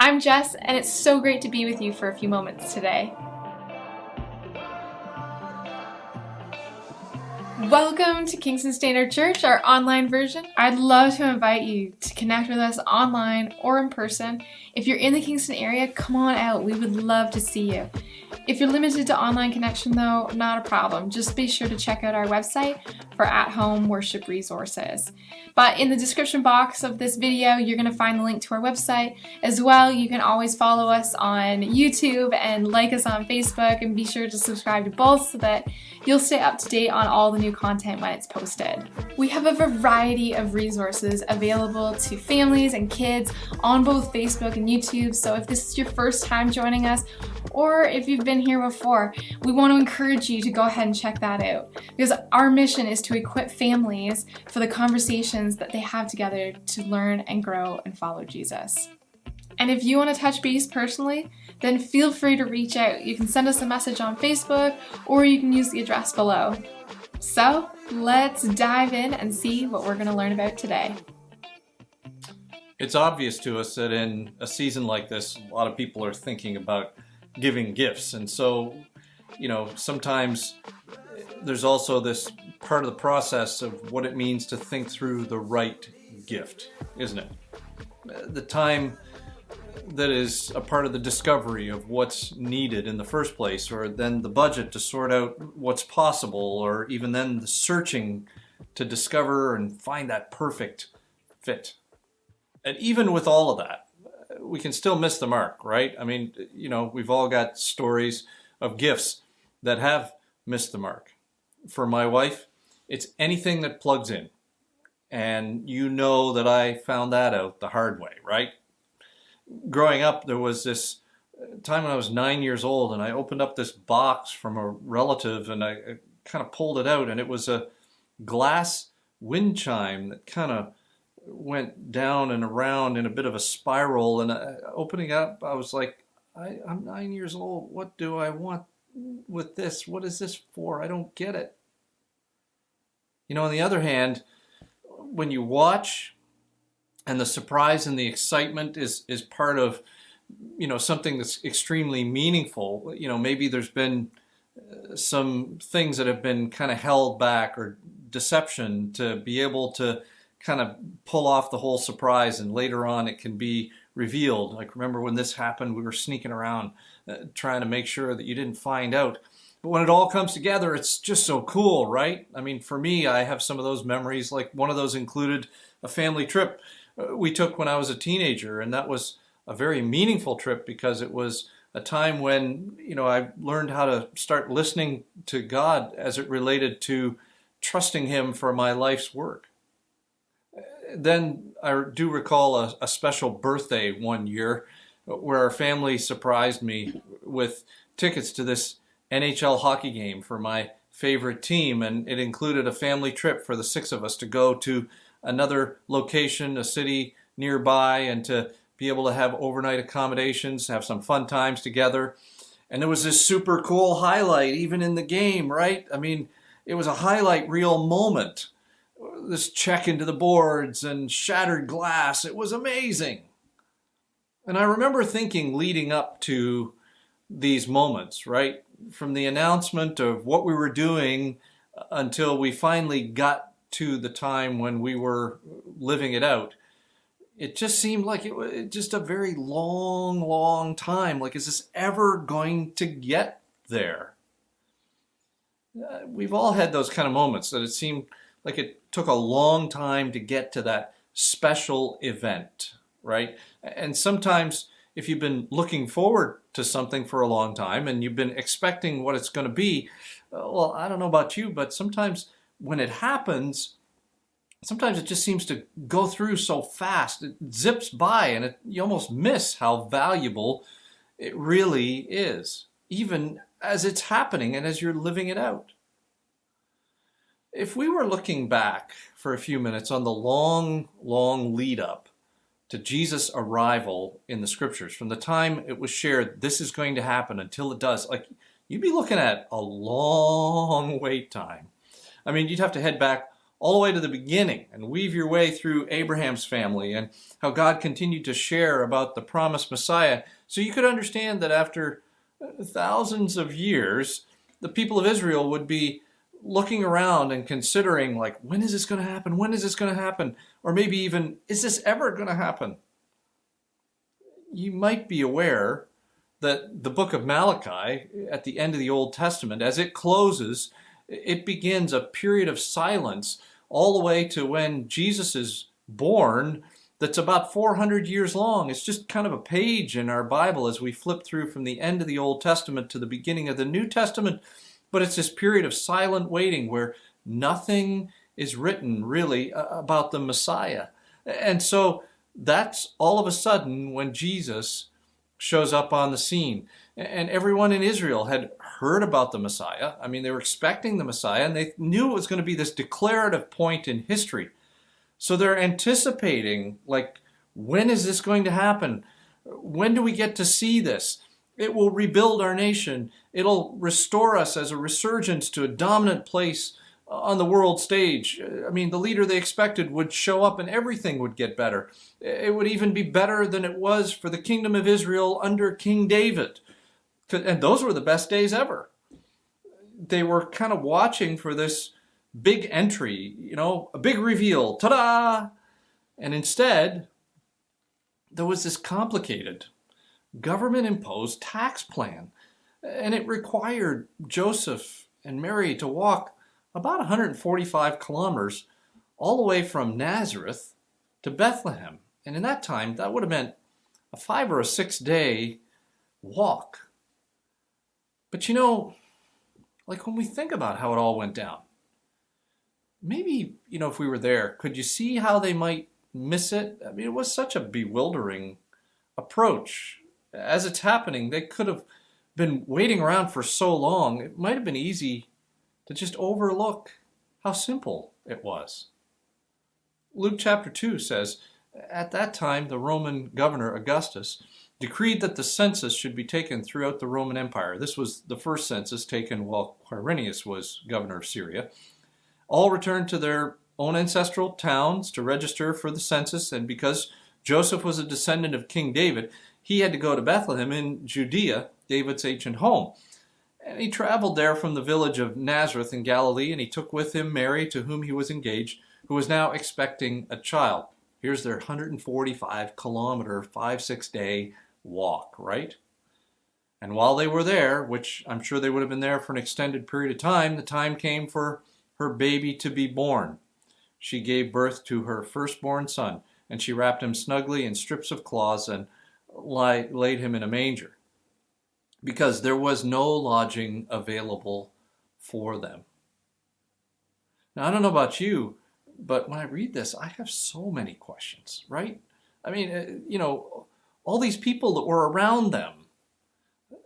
I'm Jess, and it's so great to be with you for a few moments today. Welcome to Kingston Standard Church, our online version. I'd love to invite you to connect with us online or in person. If you're in the Kingston area, come on out. We would love to see you. If you're limited to online connection though, not a problem. Just be sure to check out our website for at-home worship resources. But in the description box of this video, you're going to find the link to our website. As well, you can always follow us on YouTube and like us on Facebook, and be sure to subscribe to both so that you'll stay up to date on all the new content when it's posted. We have a variety of resources available to families and kids on both Facebook and YouTube, so if this is your first time joining us, or if you've been here before, we want to encourage you to go ahead and check that out, because our mission is to equip families for the conversations that they have together to learn and grow and follow Jesus. And if you want to touch base personally, then feel free to reach out. You can send us a message on Facebook, or you can use the address below. So let's dive in and see what we're going to learn about today. It's obvious to us that in a season like this, a lot of people are thinking about giving gifts. And so, sometimes there's also this part of the process of what it means to think through the right gift, isn't it? The time that is a part of the discovery of what's needed in the first place, or then the budget to sort out what's possible, or even then the searching to discover and find that perfect fit. And even with all of that, we can still miss the mark, right? I mean, we've all got stories of gifts that have missed the mark. For my wife, it's anything that plugs in. And you know that I found that out the hard way, right? Growing up, there was this time when I was 9 years old, and I opened up this box from a relative, and I kind of pulled it out, and it was a glass wind chime that kind of went down and around in a bit of a spiral. And opening up, I was like, I'm 9 years old. What do I want with this? What is this for? I don't get it. On the other hand, when you watch, and the surprise and the excitement is part of, something that's extremely meaningful. Maybe there's been some things that have been kind of held back, or deception, to be able to kind of pull off the whole surprise, and later on it can be revealed. Like, remember when this happened, we were sneaking around trying to make sure that you didn't find out. But when it all comes together, it's just so cool, right? I mean, for me, I have some of those memories. Like, one of those included a family trip we took when I was a teenager, and that was a very meaningful trip because it was a time when, I learned how to start listening to God as it related to trusting Him for my life's work. Then I do recall a special birthday one year where our family surprised me with tickets to this NHL hockey game for my favorite team, and it included a family trip for the six of us to go to another location, a city nearby, and to be able to have overnight accommodations, have some fun times together. And there was this super cool highlight even in the game, right? I mean, it was a highlight reel moment. This check into the boards and shattered glass. It was amazing. And I remember thinking, leading up to these moments, right? From the announcement of what we were doing until we finally got to the time when we were living it out, it just seemed like it was just a very long time. Like, is this ever going to get there? We've all had those kind of moments that it seemed like it took a long time to get to that special event, right? And sometimes if you've been looking forward to something for a long time and you've been expecting what it's going to be, well, I don't know about you, but sometimes when it happens, sometimes it just seems to go through so fast. It zips by, and you almost miss how valuable it really is, even as it's happening and as you're living it out. If we were looking back for a few minutes on the long lead up to Jesus' arrival in the scriptures, from the time it was shared, this is going to happen, until it does, like, you'd be looking at a long wait time. I mean, you'd have to head back all the way to the beginning and weave your way through Abraham's family and how God continued to share about the promised Messiah, so you could understand that after thousands of years, the people of Israel would be looking around and considering, like, when is this going to happen? When is this going to happen? Or maybe even, is this ever going to happen? You might be aware that the book of Malachi, at the end of the Old Testament, as it closes, it begins a period of silence all the way to when Jesus is born, that's about 400 years long. It's just kind of a page in our Bible as we flip through from the end of the Old Testament to the beginning of the New Testament. But it's this period of silent waiting where nothing is written really about the Messiah. And so that's all of a sudden when Jesus shows up on the scene. And everyone in Israel had heard about the Messiah. I mean, they were expecting the Messiah, and they knew it was going to be this declarative point in history. So they're anticipating, like, when is this going to happen? When do we get to see this? It will rebuild our nation. It'll restore us as a resurgence to a dominant place on the world stage. I mean, the leader they expected would show up and everything would get better. It would even be better than it was for the kingdom of Israel under King David. And those were the best days ever. They were kind of watching for this big entry, a big reveal. Ta-da! And instead, there was this complicated government-imposed tax plan. And it required Joseph and Mary to walk about 145 kilometers all the way from Nazareth to Bethlehem. And in that time, that would have meant a 5 or a 6 day walk. But like when we think about how it all went down, maybe, if we were there, could you see how they might miss it? I mean, it was such a bewildering approach. As it's happening, they could have been waiting around for so long, it might have been easy to just overlook how simple it was. Luke chapter 2 says, at that time, the Roman governor Augustus decreed that the census should be taken throughout the Roman Empire. This was the first census taken while Quirinius was governor of Syria. All returned to their own ancestral towns to register for the census, and because Joseph was a descendant of King David, he had to go to Bethlehem in Judea, David's ancient home. And he traveled there from the village of Nazareth in Galilee, and he took with him Mary, to whom he was engaged, who was now expecting a child. Here's their 145-kilometer, 5-6 day walk, right? And while they were there, which I'm sure they would have been there for an extended period of time, the time came for her baby to be born. She gave birth to her firstborn son, and she wrapped him snugly in strips of cloths and laid him in a manger, because there was no lodging available for them. Now, I don't know about you, but when I read this, I have so many questions, right? I mean, all these people that were around them,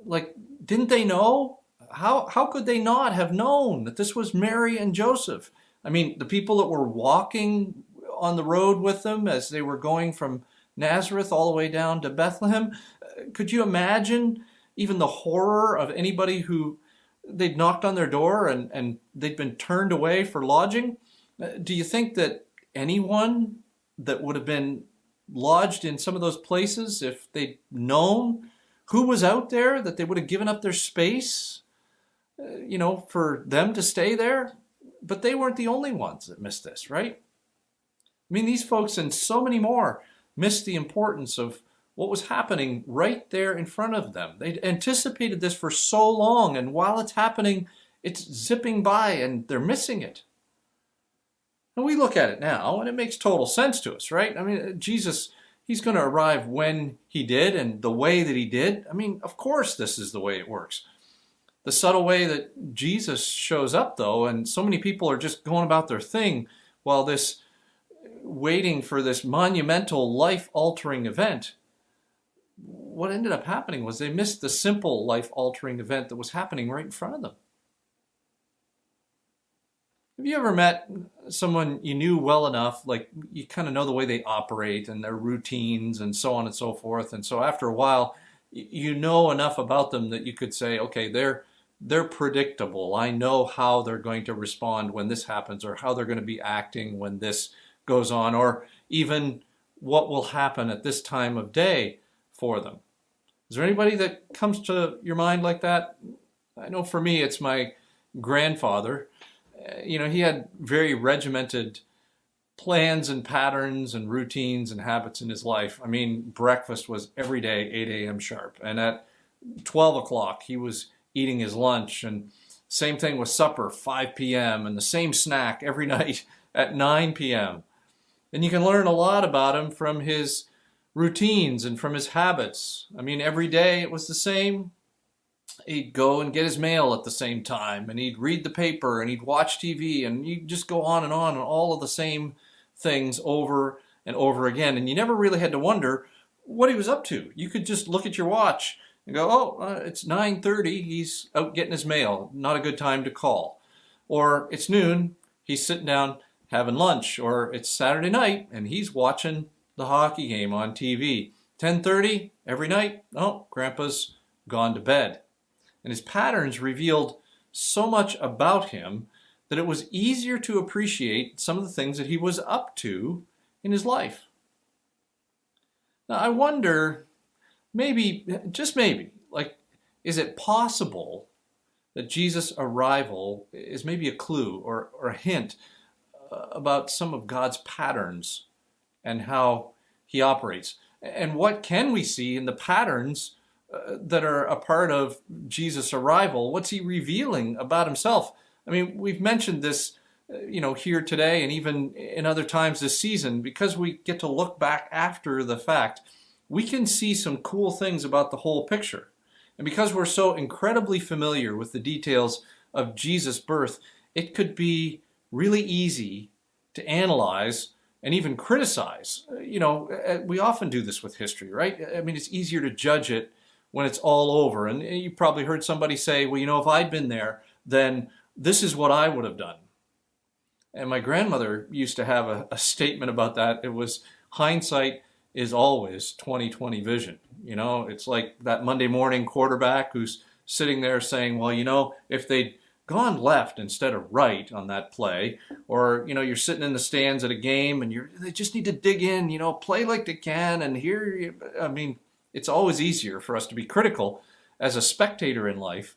like, didn't they know? How could they not have known that this was Mary and Joseph? I mean, the people that were walking on the road with them as they were going from Nazareth all the way down to Bethlehem, could you imagine even the horror of anybody who they'd knocked on their door and they'd been turned away for lodging? Do you think that anyone that would have been lodged in some of those places, if they'd known who was out there, that they would have given up their space, for them to stay there? But they weren't the only ones that missed this, right? I mean, these folks and so many more missed the importance of what was happening right there in front of them. They'd anticipated this for so long, and while it's happening, it's zipping by and they're missing it. And we look at it now, and it makes total sense to us, right? I mean, Jesus, he's going to arrive when he did and the way that he did. I mean, of course this is the way it works. The subtle way that Jesus shows up, though, and so many people are just going about their thing while waiting for this monumental, life-altering event. What ended up happening was they missed the simple, life-altering event that was happening right in front of them. Have you ever met someone you knew well enough, like you kind of know the way they operate and their routines and so on and so forth, and so after a while, you know enough about them that you could say, okay, they're they're predictable. I know how they're going to respond when this happens, or how they're going to be acting when this goes on, or even what will happen at this time of day for them. Is there anybody that comes to your mind like that? I know for me, it's my grandfather. He had very regimented plans and patterns and routines and habits in his life. I mean, breakfast was every day, 8 a.m. sharp. And at 12 o'clock, he was eating his lunch. And same thing with supper, 5 p.m. And the same snack every night at 9 p.m. And you can learn a lot about him from his routines and from his habits. I mean, every day it was the same. He'd go and get his mail at the same time, and he'd read the paper, and he'd watch TV, and you just go on and all of the same things over and over again. And you never really had to wonder what he was up to. You could just look at your watch and go, it's 9:30, he's out getting his mail, not a good time to call. Or it's noon, he's sitting down having lunch. Or it's Saturday night, and he's watching the hockey game on TV. 10:30 every night, Grandpa's gone to bed. And his patterns revealed so much about him that it was easier to appreciate some of the things that he was up to in his life. Now, I wonder, maybe, just maybe, is it possible that Jesus' arrival is maybe a clue or a hint about some of God's patterns and how he operates? And what can we see in the patterns that are a part of Jesus' arrival? What's he revealing about himself? I mean, we've mentioned this, here today and even in other times this season, because we get to look back after the fact. We can see some cool things about the whole picture. And because we're so incredibly familiar with the details of Jesus' birth, it could be really easy to analyze and even criticize. We often do this with history, right? I mean, it's easier to judge it when it's all over. And you probably heard somebody say, well, if I'd been there, then this is what I would have done. And my grandmother used to have a statement about that. It was, hindsight is always 20/20 vision. It's like that Monday morning quarterback who's sitting there saying, well, if they'd gone left instead of right on that play, or, you're sitting in the stands at a game and they just need to dig in, play like they can. And it's always easier for us to be critical as a spectator in life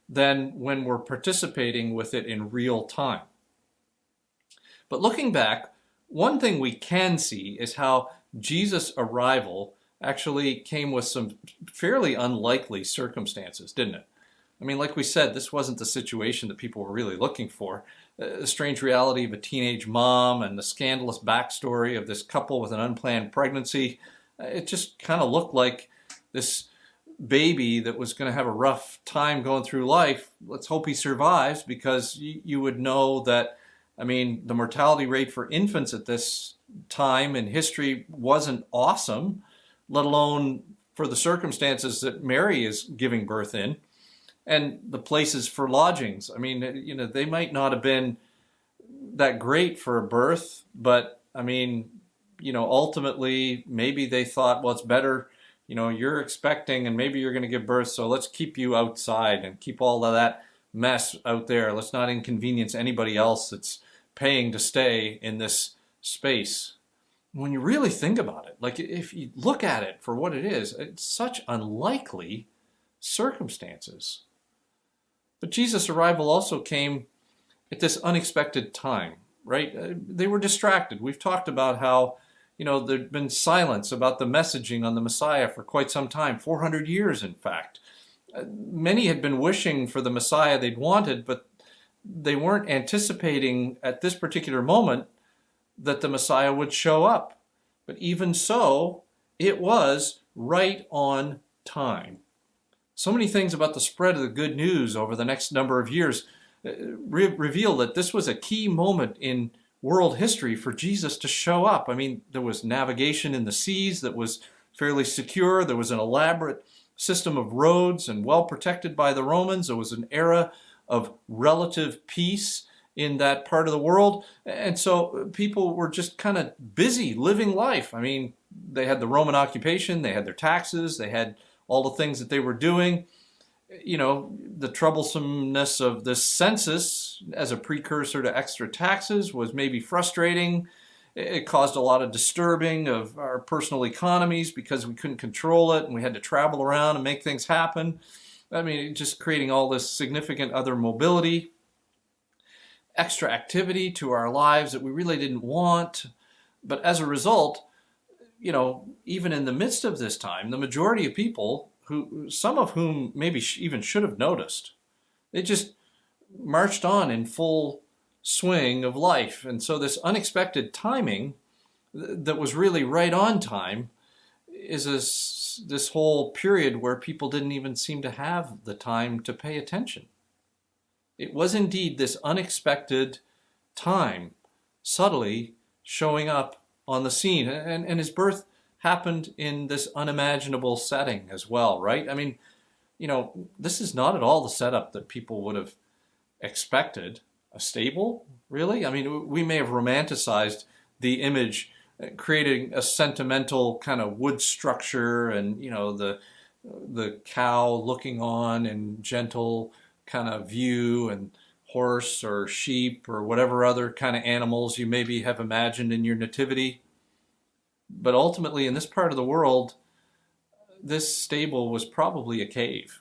than when we're participating with it in real time. But looking back, one thing we can see is how Jesus' arrival actually came with some fairly unlikely circumstances, didn't it? I mean, like we said, this wasn't the situation that people were really looking for. The strange reality of a teenage mom and the scandalous backstory of this couple with an unplanned pregnancy. It just kind of looked like this baby that was going to have a rough time going through life. Let's hope he survives, because you would know that, the mortality rate for infants at this time in history wasn't awesome, let alone for the circumstances that Mary is giving birth in, and the places for lodgings. They might not have been that great for a birth, but ultimately maybe they thought, well, it's better, you're expecting and maybe you're going to give birth, so let's keep you outside and keep all of that mess out there. Let's not inconvenience anybody else that's paying to stay in this space. When you really think about it, if you look at it for what it is, it's such unlikely circumstances. But Jesus' arrival also came at this unexpected time, right? They were distracted. We've talked about how, there'd been silence about the messaging on the Messiah for quite some time, 400 years, in fact. Many had been wishing for the Messiah they'd wanted, but they weren't anticipating at this particular moment that the Messiah would show up. But even so, it was right on time. So many things about the spread of the good news over the next number of years reveal that this was a key moment in world history for Jesus to show up. There was navigation in the seas that was fairly secure. There was an elaborate system of roads and well protected by the Romans. There was an era of relative peace in that part of the world. And so people were just kind of busy living life. They had the Roman occupation, they had their taxes, they had all the things that they were doing. The troublesomeness of this census as a precursor to extra taxes was maybe frustrating. It caused a lot of disturbing of our personal economies because we couldn't control it and we had to travel around and make things happen. I mean, just creating all this significant other mobility, extra activity to our lives that we really didn't want. But as a result, even in the midst of this time, the majority of people, some of whom maybe even should have noticed, they just marched on in full swing of life. And so this unexpected timing that was really right on time is this whole period where people didn't even seem to have the time to pay attention. It was indeed this unexpected time subtly showing up on the scene. And his birth happened in this unimaginable setting as well, right? I mean, this is not at all the setup that people would have expected. A stable, really? I mean, we may have romanticized the image, creating a sentimental kind of wood structure and, the cow looking on in gentle kind of view, and horse or sheep or whatever other kind of animals you maybe have imagined in your nativity. But ultimately, in this part of the world, this stable was probably a cave.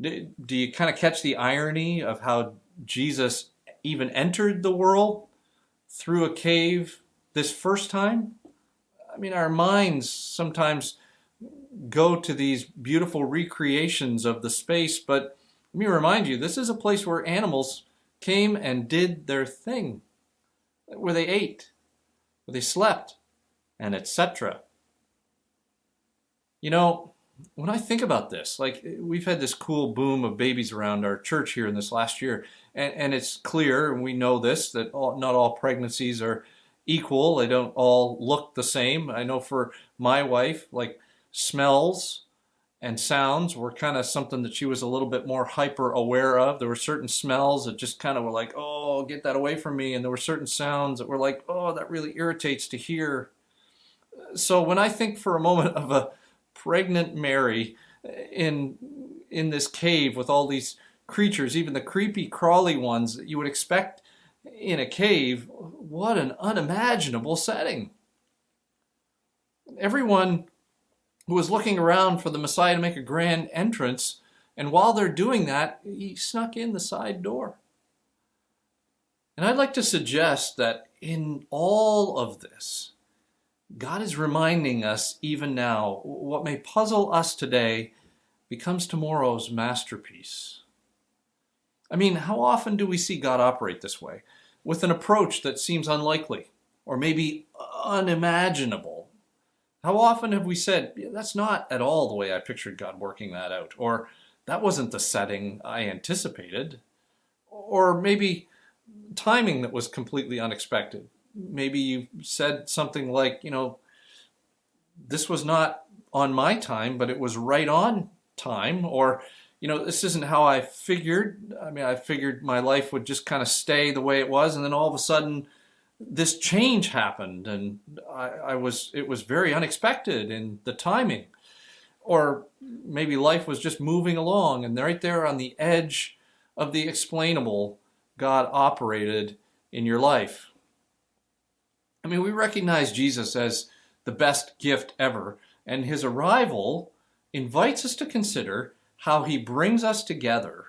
Do you kind of catch the irony of how Jesus even entered the world through a cave this first time? I mean, our minds sometimes go to these beautiful recreations of the space, but let me remind you, this is a place where animals came and did their thing, where they ate, where they slept, and etc. When I think about this, like, we've had this cool boom of babies around our church here in this last year, and it's clear, and we know this, that not all pregnancies are equal. They don't all look the same. I know for my wife, like, smells and sounds were kind of something that she was a little bit more hyper aware of. There were certain smells that just kind of were like, oh, get that away from me. And there were certain sounds that were like, oh, that really irritates to hear. So when I think for a moment of a pregnant Mary in this cave with all these creatures, even the creepy crawly ones that you would expect in a cave, what an unimaginable setting. Everyone who was looking around for the Messiah to make a grand entrance, and while they're doing that, he snuck in the side door. And I'd like to suggest that in all of this, God is reminding us even now, what may puzzle us today becomes tomorrow's masterpiece. I mean, how often do we see God operate this way, with an approach that seems unlikely, or maybe unimaginable? How often have we said, that's not at all the way I pictured God working that out, or that wasn't the setting I anticipated, or maybe timing that was completely unexpected. Maybe you said something like, this was not on my time, but it was right on time. Or, this isn't how I figured. I mean, I figured my life would just kind of stay the way it was. And then all of a sudden, this change happened. And it was very unexpected in the timing. Or maybe life was just moving along. And right there on the edge of the explainable, God operated in your life. I mean, we recognize Jesus as the best gift ever, and his arrival invites us to consider how he brings us together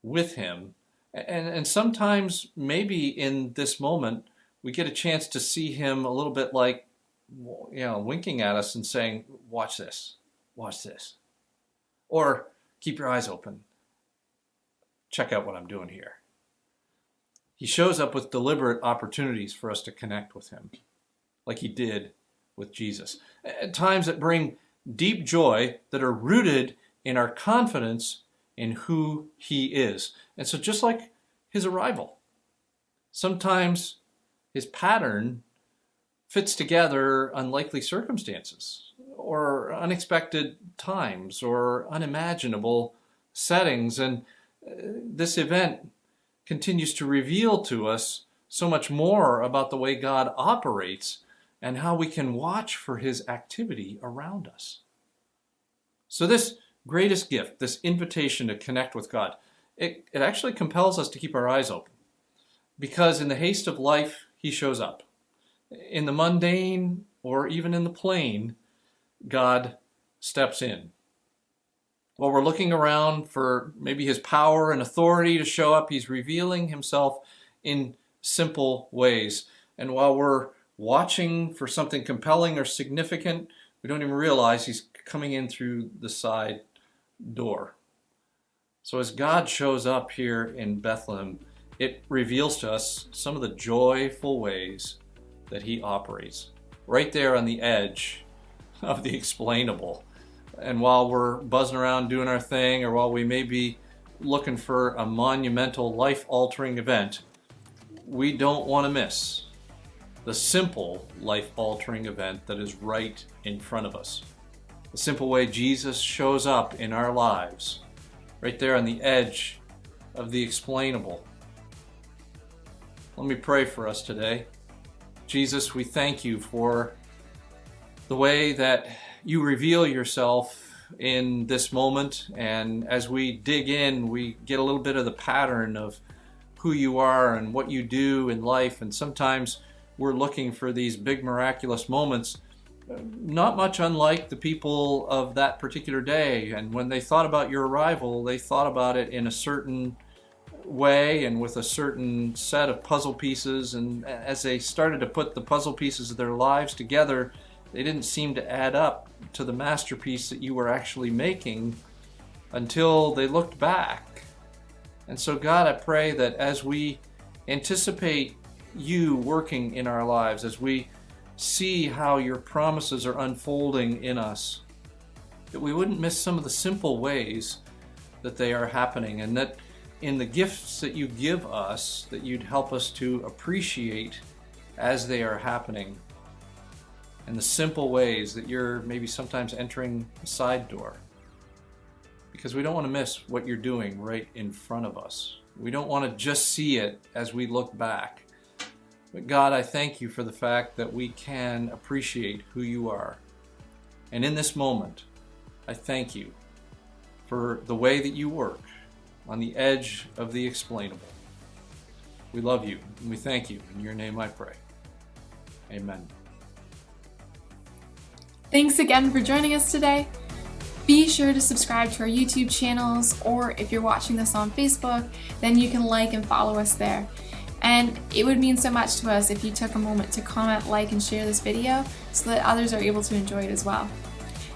with him. And sometimes, maybe in this moment, we get a chance to see him a little bit like, winking at us and saying, watch this, or keep your eyes open, check out what I'm doing here. He shows up with deliberate opportunities for us to connect with him, like he did with Jesus. At times that bring deep joy that are rooted in our confidence in who he is. And so just like his arrival, sometimes his pattern fits together unlikely circumstances or unexpected times or unimaginable settings. And this event continues to reveal to us so much more about the way God operates and how we can watch for his activity around us. So this greatest gift, this invitation to connect with God, it actually compels us to keep our eyes open. Because in the haste of life, he shows up. In the mundane or even in the plain, God steps in. While we're looking around for maybe his power and authority to show up, he's revealing himself in simple ways. And while we're watching for something compelling or significant, we don't even realize he's coming in through the side door. So as God shows up here in Bethlehem, it reveals to us some of the joyful ways that he operates, right there on the edge of the explainable. And while we're buzzing around doing our thing, or while we may be looking for a monumental, life-altering event, we don't want to miss the simple, life-altering event that is right in front of us. The simple way Jesus shows up in our lives, right there on the edge of the explainable. Let me pray for us today. Jesus, we thank you for the way that you reveal yourself in this moment, and as we dig in, we get a little bit of the pattern of who you are and what you do in life, and sometimes we're looking for these big miraculous moments, not much unlike the people of that particular day. And when they thought about your arrival, they thought about it in a certain way and with a certain set of puzzle pieces, and as they started to put the puzzle pieces of their lives together, they didn't seem to add up to the masterpiece that you were actually making until they looked back. And so God, I pray that as we anticipate you working in our lives, as we see how your promises are unfolding in us, that we wouldn't miss some of the simple ways that they are happening, and that in the gifts that you give us, that you'd help us to appreciate as they are happening, and the simple ways that you're maybe sometimes entering a side door. Because we don't want to miss what you're doing right in front of us. We don't want to just see it as we look back. But God, I thank you for the fact that we can appreciate who you are. And in this moment, I thank you for the way that you work on the edge of the explainable. We love you and we thank you. In your name I pray. Amen. Thanks again for joining us today. Be sure to subscribe to our YouTube channels, or if you're watching this on Facebook, then you can like and follow us there. And it would mean so much to us if you took a moment to comment, like, and share this video so that others are able to enjoy it as well.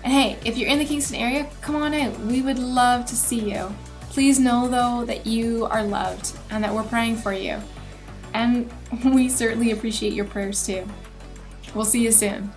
And hey, if you're in the Kingston area, come on out. We would love to see you. Please know though that you are loved and that we're praying for you. And we certainly appreciate your prayers too. We'll see you soon.